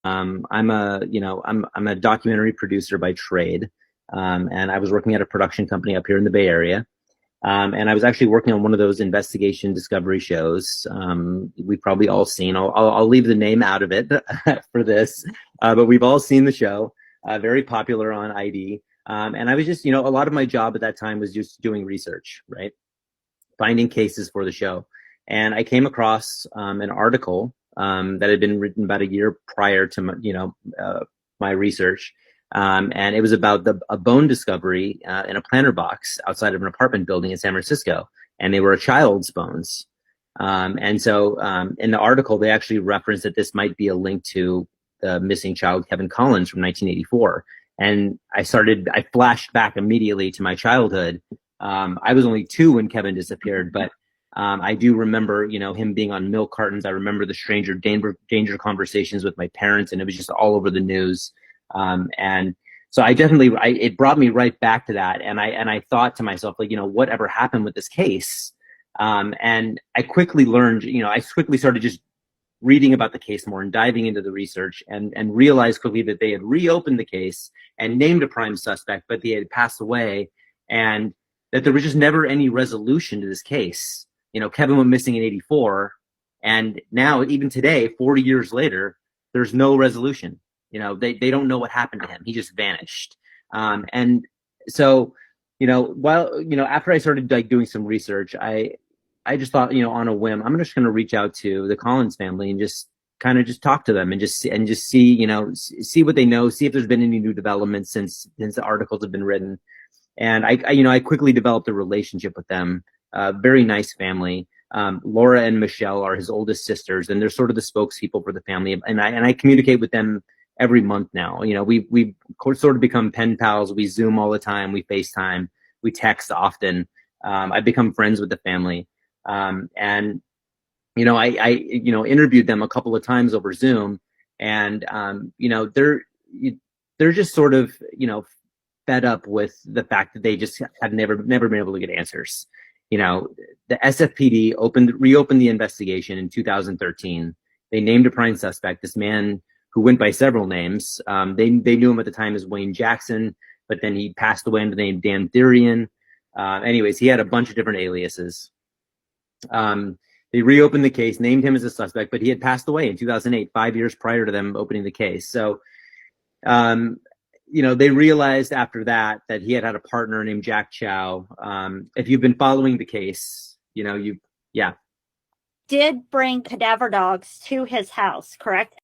I'm a documentary producer by trade, and I was working at a production company up here in the Bay Area. And I was actually working on one of those investigation discovery shows. We've probably all seen. I'll leave the name out of it for this, but we've all seen the show. Very popular on ID. And I was just, a lot of my job at that time was just doing research, right? Finding cases for the show. And I came across an article that had been written about a year prior to my research. And it was about a bone discovery in a planter box outside of an apartment building in San Francisco. And they were a child's bones. And so in the article, they actually referenced that this might be a link to the missing child, Kevin Collins, from 1984. And I flashed back immediately to my childhood. I was only 2 when Kevin disappeared, but I do remember, him being on milk cartons. I remember the stranger danger conversations with my parents, and it was just all over the news. And so it brought me right back to that. And I thought to myself, like, whatever happened with this case? And I quickly learned, I quickly started just reading about the case more and diving into the research, and realized quickly that they had reopened the case and named a prime suspect, but he had passed away, and that there was just never any resolution to this case. Kevin went missing in '84, and now, even today, 40 years later, there's no resolution. They don't know what happened to him. He just vanished. And so, after I started like doing some research, I just thought, on a whim, I'm just going to reach out to the Collins family and just kind of just talk to them and just see, see what they know, see if there's been any new developments since the articles have been written. And I quickly developed a relationship with them. Very nice family. Laura and Michelle are his oldest sisters, and they're sort of the spokespeople for the family. And I communicate with them every month now. We've sort of become pen pals. We Zoom all the time. We FaceTime. We text often. I've become friends with the family. And I interviewed them a couple of times over Zoom, and they're just sort of fed up with the fact that they just have never been able to get answers. The SFPD reopened the investigation in 2013. They named a prime suspect, this man who went by several names. They knew him at the time as Wayne Jackson, but then he passed away under the name Dan Therian. Anyways, he had a bunch of different aliases. They reopened the case, named him as a suspect, but he had passed away in 2008, 5 years prior to them opening the case. So, they realized after that he had a partner named Jack Chow. If you've been following the case, yeah. Did bring cadaver dogs to his house, correct?